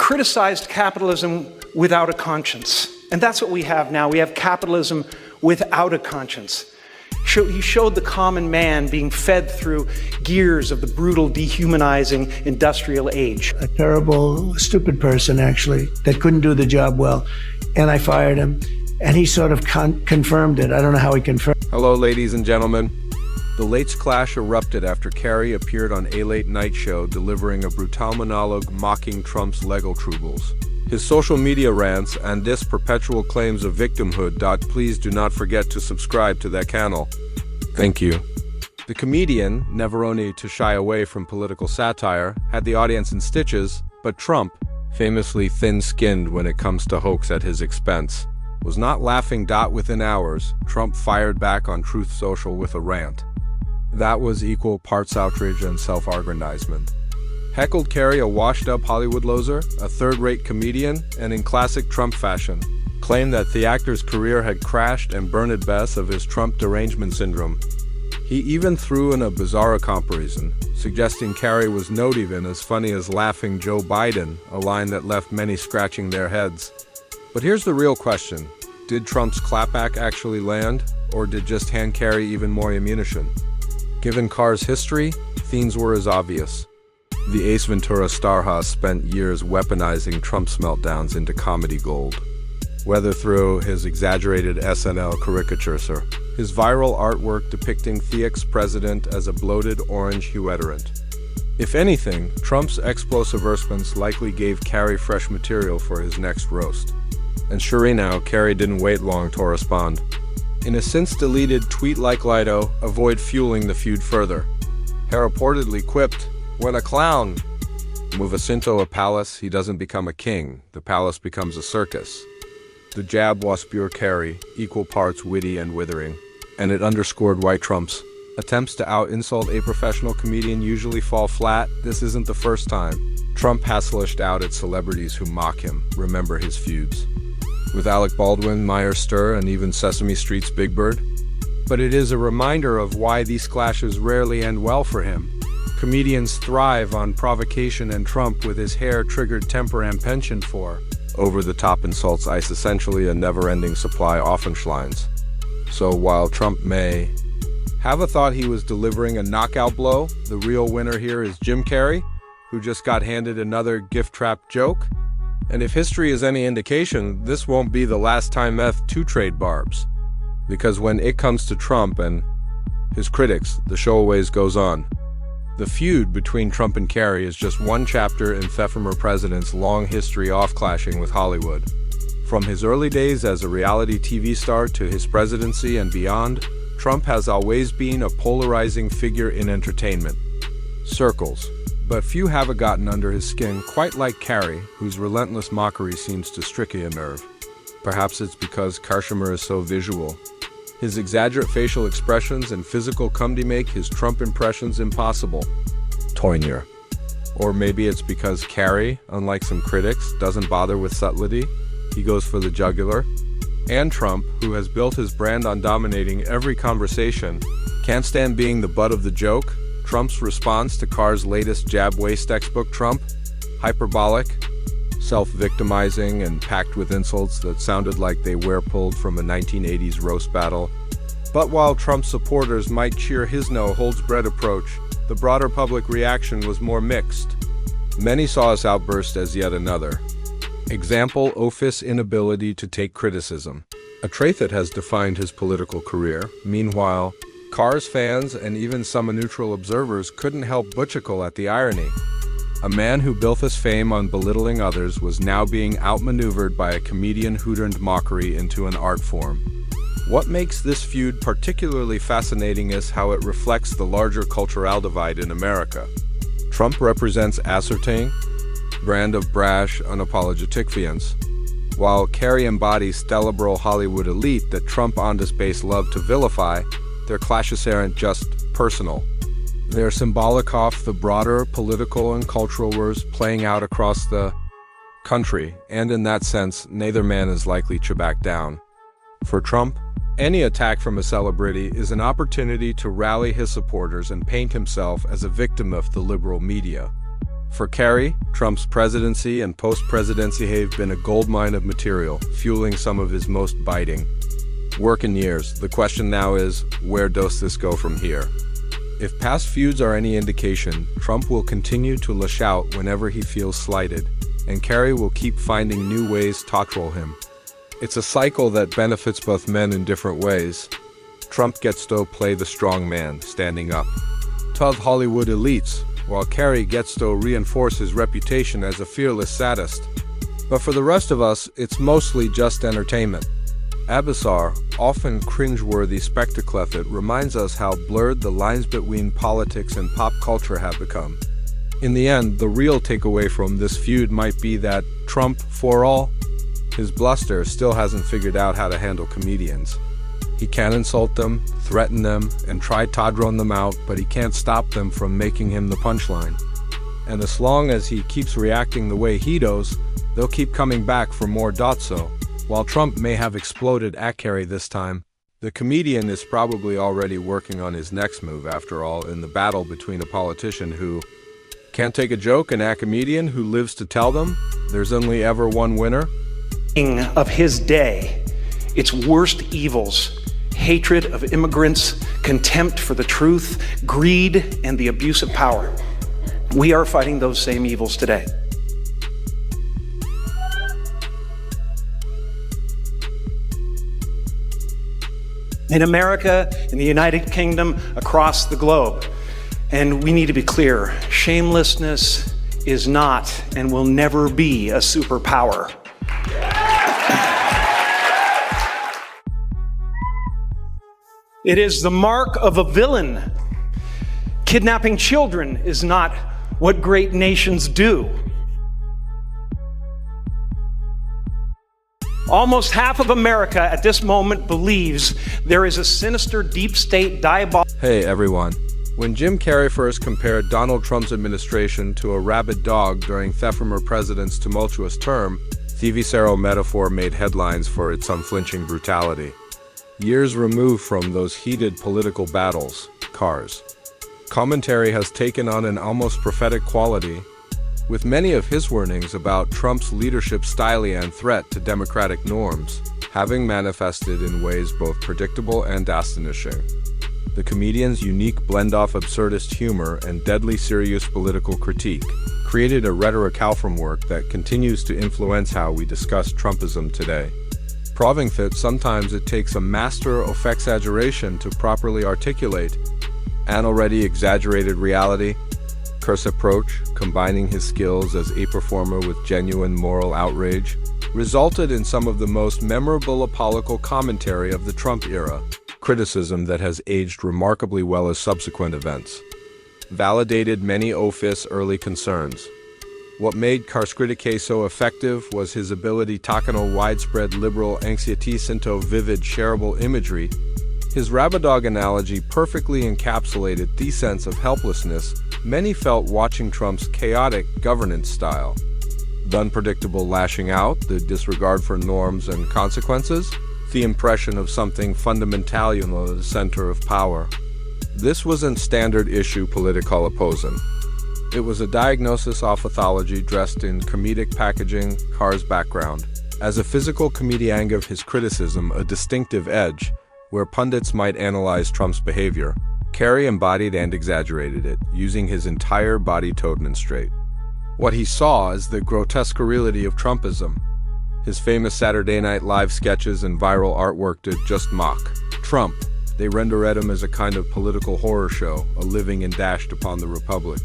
criticized capitalism without a conscience. And that's what we have now. We have capitalism without a conscience. He showed the common man being fed through gears of the brutal, dehumanizing industrial age. A terrible, stupid person, actually, that couldn't do the job well. And I fired him. And he sort of confirmed it. I don't know how he confirmed it. Hello, ladies and gentlemen. The latest clash erupted after Carrey appeared on a late-night show delivering a brutal monologue mocking Trump's legal troubles. His social media rants and this perpetual claims of victimhood. Please do not forget to subscribe to that channel. Thank you. The comedian, never only to shy away from political satire, had the audience in stitches, but Trump, famously thin-skinned when it comes to hoax at his expense, was not laughing. Within hours, Trump fired back on Truth Social with a rant. That was equal parts outrage and self-aggrandizement. Heckled Carrey, a washed-up Hollywood loser, a third-rate comedian, and in classic Trump fashion, claimed that the actor's career had crashed and burned at best of his Trump derangement syndrome. He even threw in a bizarre comparison, suggesting Carrey was not even as funny as laughing Joe Biden, a line that left many scratching their heads. But here's the real question. Did Trump's clapback actually land, or did just hand Carrey even more ammunition? Given Carr's history, themes were as obvious. The Ace Ventura star has spent years weaponizing Trump's meltdowns into comedy gold. Whether through his exaggerated SNL caricatures or his viral artwork depicting the ex-president as a bloated orange huederant. If anything, Trump's explosive response likely gave Carrey fresh material for his next roast. And sure enough, Carrey didn't wait long to respond. In a since-deleted tweet like Lido, avoid fueling the feud further. He reportedly quipped, "When a clown moves into a palace, he doesn't become a king. The palace becomes a circus." The jab was pure Carrey, equal parts witty and withering, and it underscored why Trump's attempts to out-insult a professional comedian usually fall flat. This isn't the first time. Trump has lashed out at celebrities who mock him. Remember his feuds with Alec Baldwin, Meyer Stir, and even Sesame Street's Big Bird. But it is a reminder of why these clashes rarely end well for him. Comedians thrive on provocation, and Trump, with his hair-triggered temper and penchant for over-the-top insults, ice essentially a never-ending supply of Offenschlines. So while Trump may have a thought he was delivering a knockout blow, the real winner here is Jim Carrey, who just got handed another gift-wrapped joke. And if history is any indication, this won't be the last time F2 trade barbs. Because when it comes to Trump and his critics, the show always goes on. The feud between Trump and Carrey is just one chapter in the former president's long history of clashing with Hollywood. From his early days as a reality TV star to his presidency and beyond, Trump has always been a polarizing figure in entertainment circles. But few have gotten under his skin quite like Carrey, whose relentless mockery seems to strike a nerve. Perhaps it's because Karshmer is so visual. His exaggerate facial expressions and physical comedy make his Trump impressions impossible. Toinier. Or maybe it's because Carrey, unlike some critics, doesn't bother with subtlety. He goes for the jugular. And Trump, who has built his brand on dominating every conversation, can't stand being the butt of the joke. Trump's response to Carr's latest jab waste textbook Trump, hyperbolic, self-victimizing, and packed with insults that sounded like they were pulled from a 1980s roast battle. But while Trump's supporters might cheer his no-holds-barred approach, the broader public reaction was more mixed. Many saw his outburst as yet another example of his inability to take criticism, a trait that has defined his political career. Meanwhile, Carr's fans and even some neutral observers couldn't help butchicle at the irony. A man who built his fame on belittling others was now being outmaneuvered by a comedian who turned mockery into an art form. What makes this feud particularly fascinating is how it reflects the larger cultural divide in America. Trump represents ascertain, brand of brash, unapologetic fiance, while Carrey embodies cerebral Hollywood elite that Trump on this base love to vilify. Their clashes aren't just personal. They're symbolic of the broader political and cultural wars playing out across the country, and in that sense, neither man is likely to back down. For Trump, any attack from a celebrity is an opportunity to rally his supporters and paint himself as a victim of the liberal media. For Carrey, Trump's presidency and post-presidency have been a goldmine of material, fueling some of his most biting working years. The question now is, where does this go from here? If past feuds are any indication, Trump will continue to lash out whenever he feels slighted, and Carrey will keep finding new ways to troll him. It's a cycle that benefits both men in different ways. Trump gets to play the strong man, standing up to Hollywood elites, while Carrey gets to reinforce his reputation as a fearless sadist. But for the rest of us, it's mostly just entertainment. A bizarre, often cringeworthy spectacle that reminds us how blurred the lines between politics and pop culture have become. In the end, the real takeaway from this feud might be that Trump, for all his bluster, still hasn't figured out how to handle comedians. He can insult them, threaten them, and try to drown them out, but he can't stop them from making him the punchline. And as long as he keeps reacting the way he does, they'll keep coming back for more dotso. While Trump may have exploded at Carrey this time, the comedian is probably already working on his next move. After all, in the battle between a politician who can't take a joke and a comedian who lives to tell them, there's only ever one winner. Of his day, its worst evils, hatred of immigrants, contempt for the truth, greed, and the abuse of power. We are fighting those same evils today. In America, in the United Kingdom, across the globe. And we need to be clear, shamelessness is not and will never be a superpower. It is the mark of a villain. Kidnapping children is not what great nations do. Almost half of America at this moment believes there is a sinister deep state diabolical. Hey everyone. When Jim Carrey first compared Donald Trump's administration to a rabid dog during the former president's tumultuous term, the visceral metaphor made headlines for its unflinching brutality. Years removed from those heated political battles, Cars. Commentary has taken on an almost prophetic quality, with many of his warnings about Trump's leadership style and threat to democratic norms having manifested in ways both predictable and astonishing. The comedian's unique blend of absurdist humor and deadly serious political critique created a rhetorical framework that continues to influence how we discuss Trumpism today. Proving that sometimes it takes a master of exaggeration to properly articulate an already exaggerated reality. Kurt's approach, combining his skills as a performer with genuine moral outrage, resulted in some of the most memorable apological commentary of the Trump era, criticism that has aged remarkably well as subsequent events. Validated many of his early concerns. What made Carrey's critique so effective was his ability to channel widespread liberal anxiety into vivid, shareable imagery. His rabidog analogy perfectly encapsulated the sense of helplessness many felt watching Trump's chaotic governance style. The unpredictable lashing out, the disregard for norms and consequences, the impression of something fundamental in the center of power. This wasn't standard issue political opposing. It was a diagnosis of pathology dressed in comedic packaging. Carr's background as a physical comedian gave his criticism a distinctive edge, where pundits might analyze Trump's behavior. Carrey embodied and exaggerated it, using his entire body to demonstrate what he saw as the grotesque reality of Trumpism. His famous Saturday Night Live sketches and viral artwork did just mock Trump. They rendered him as a kind of political horror show, a living and dashed upon the Republic.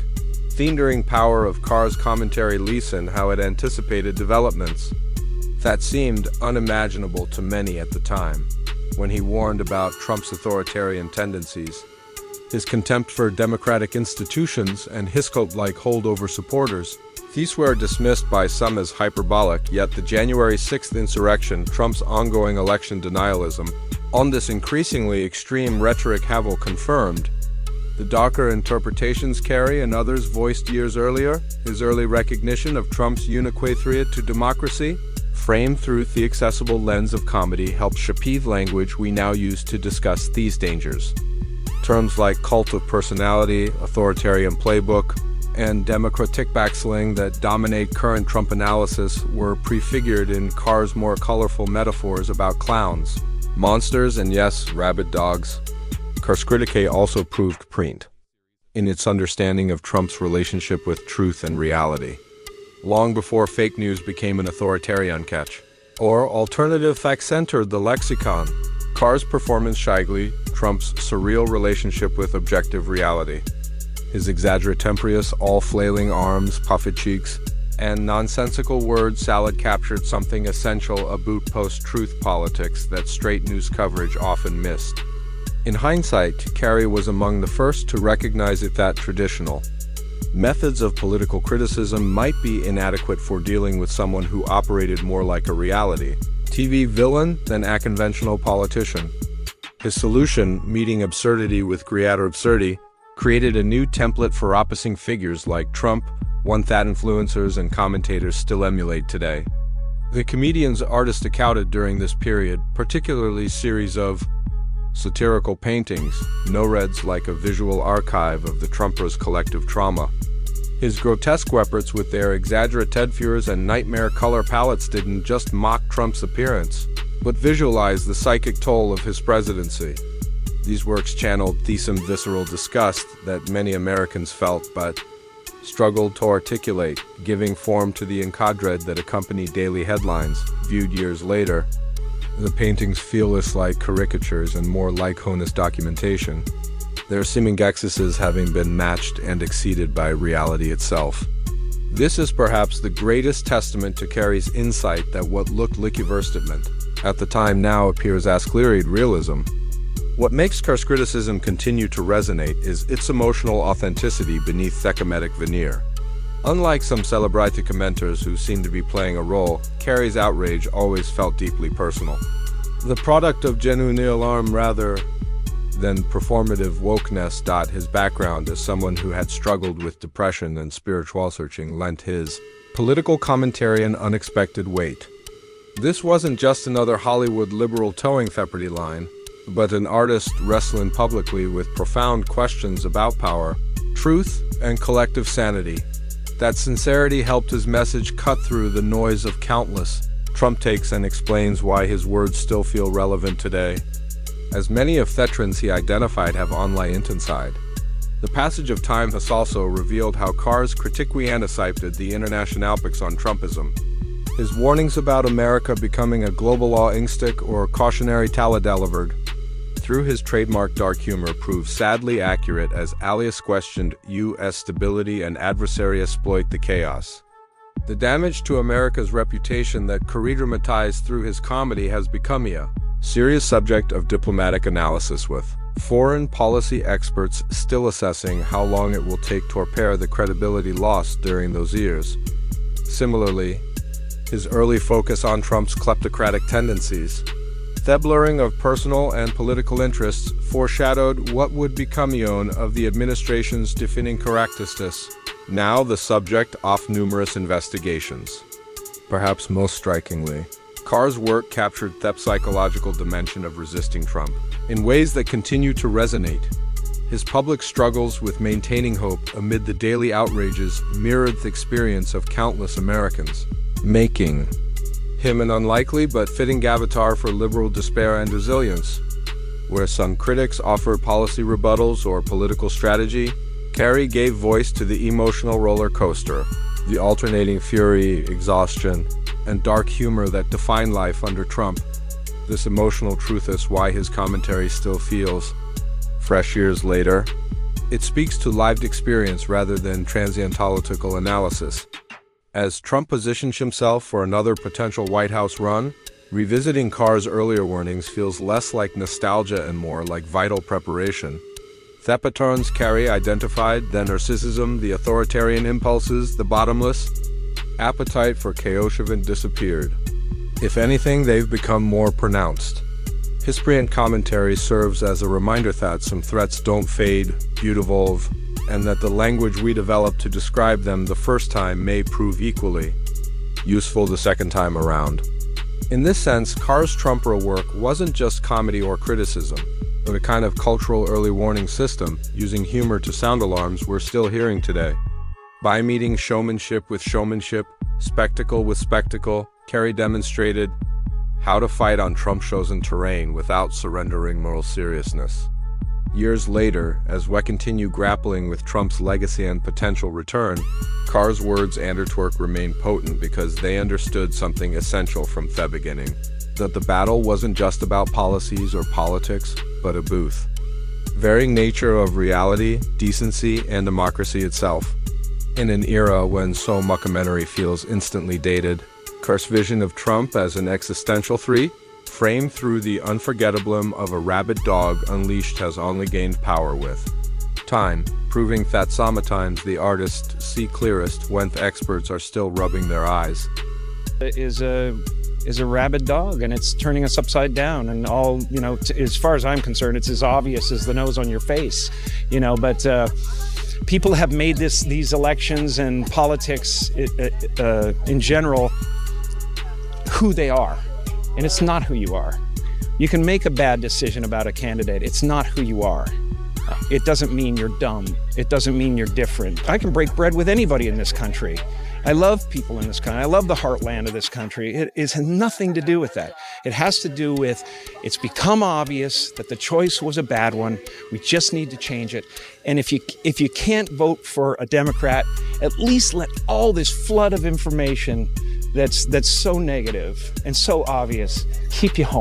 The enduring power of Carr's commentary listened how it anticipated developments that seemed unimaginable to many at the time. When he warned about Trump's authoritarian tendencies, his contempt for democratic institutions, and his cult-like holdover supporters, these were dismissed by some as hyperbolic, yet the January 6th insurrection, Trump's ongoing election denialism, on this increasingly extreme rhetoric have confirmed. The darker interpretations Carrey and others voiced years earlier, his early recognition of Trump's unique threat to democracy, framed through the accessible lens of comedy, helped shape the language we now use to discuss these dangers. Terms like cult of personality, authoritarian playbook, and democratic backsling that dominate current Trump analysis were prefigured in Carr's more colorful metaphors about clowns, monsters, and yes, rabid dogs. Carr's critique also proved prescient in its understanding of Trump's relationship with truth and reality, long before fake news became an authoritarian catch, or alternative facts entered the lexicon. Carr's performance shyly Trump's surreal relationship with objective reality. His exaggeratemprious, all-flailing arms, puffy cheeks, and nonsensical word salad captured something essential about post-truth politics that straight news coverage often missed. In hindsight, Carrey was among the first to recognize that traditional methods of political criticism might be inadequate for dealing with someone who operated more like a reality TV villain than a conventional politician. His solution, meeting absurdity with greater absurdity, created a new template for opposing figures like Trump, one that influencers and commentators still emulate today. The comedian's artist accounted during this period, particularly series of satirical paintings, no-reads like a visual archive of the Trumpers' collective trauma. His grotesque efforts with their exaggerated figures and nightmare color palettes didn't just mock Trump's appearance, but visualized the psychic toll of his presidency. These works channeled some visceral disgust that many Americans felt but struggled to articulate, giving form to the encadred that accompanied daily headlines. Viewed years later, the paintings feel less like caricatures and more like honest documentation, their seeming excesses having been matched and exceeded by reality itself. This is perhaps the greatest testament to Carrey's insight that what looked like versatiment at the time now appears as clear realism. What makes Carr's criticism continue to resonate is its emotional authenticity beneath the comedic veneer. Unlike some celebrity commenters who seem to be playing a role, Carrey's outrage always felt deeply personal. The product of genuine alarm rather than performative wokeness. His background as someone who had struggled with depression and spiritual searching lent his political commentary an unexpected weight. This wasn't just another Hollywood liberal towing Jeopardy line, but an artist wrestling publicly with profound questions about power, truth, and collective sanity. That sincerity helped his message cut through the noise of countless Trump takes and explains why his words still feel relevant today, as many of the trends he identified have online inside. The passage of time has also revealed how Carr's critically anticipated the international outbreaks on Trumpism. His warnings about America becoming a global law inkstick or cautionary tale delivered through his trademark dark humor proved sadly accurate as alias questioned U.S. stability and adversary exploit the chaos. The damage to America's reputation that Carrey dramatized through his comedy has become a serious subject of diplomatic analysis, with foreign policy experts still assessing how long it will take to repair the credibility lost during those years. Similarly, his early focus on Trump's kleptocratic tendencies, the blurring of personal and political interests, foreshadowed what would become of the administration's defining characteristics, now the subject of numerous investigations. Perhaps most strikingly, Carr's work captured the psychological dimension of resisting Trump in ways that continue to resonate. His public struggles with maintaining hope amid the daily outrages mirrored the experience of countless Americans, making him an unlikely but fitting avatar for liberal despair and resilience. Where some critics offered policy rebuttals or political strategy, Carrey gave voice to the emotional roller coaster, the alternating fury, exhaustion, and dark humor that defined life under Trump. This emotional truth is why his commentary still feels fresh years later. It speaks to lived experience rather than transient political analysis. As Trump positions himself for another potential White House run, revisiting Carr's earlier warnings feels less like nostalgia and more like vital preparation. The patterns Carrey identified, the narcissism, the authoritarian impulses, the bottomless appetite for chaos haven't disappeared. If anything, they've become more pronounced. History and commentary serves as a reminder that some threats don't fade, you evolve, and that the language we develop to describe them the first time may prove equally useful the second time around. In this sense, Carr's Trumper work wasn't just comedy or criticism, but a kind of cultural early warning system, using humor to sound alarms we're still hearing today. By meeting showmanship with showmanship, spectacle with spectacle, Carrey demonstrated how to fight on Trump-chosen terrain without surrendering moral seriousness. Years later, as we continue grappling with Trump's legacy and potential return, Carr's words Andertwerk remain potent because they understood something essential from the beginning. That the battle wasn't just about policies or politics, but a booth. Varying nature of reality, decency, and democracy itself. In an era when so mockumentary feels instantly dated, Carr's vision of Trump as an existential threat, framed through the unforgettable of a rabid dog unleashed, has only gained power with time, proving that sometimes the artists see clearest when the experts are still rubbing their eyes. Is a rabid dog, and it's turning us upside down, and all, as far as I'm concerned, it's as obvious as the nose on your face, but people have made these elections and politics in general who they are, and it's not who you are. You can make a bad decision about a candidate. It's not who you are. It doesn't mean you're dumb. It doesn't mean you're different. I can break bread with anybody in this country. I love people in this country. I love the heartland of this country. It has nothing to do with that. It has to do with, it's become obvious that the choice was a bad one. We just need to change it. And if you can't vote for a Democrat, at least let all this flood of information that's so negative and so obvious keep you home.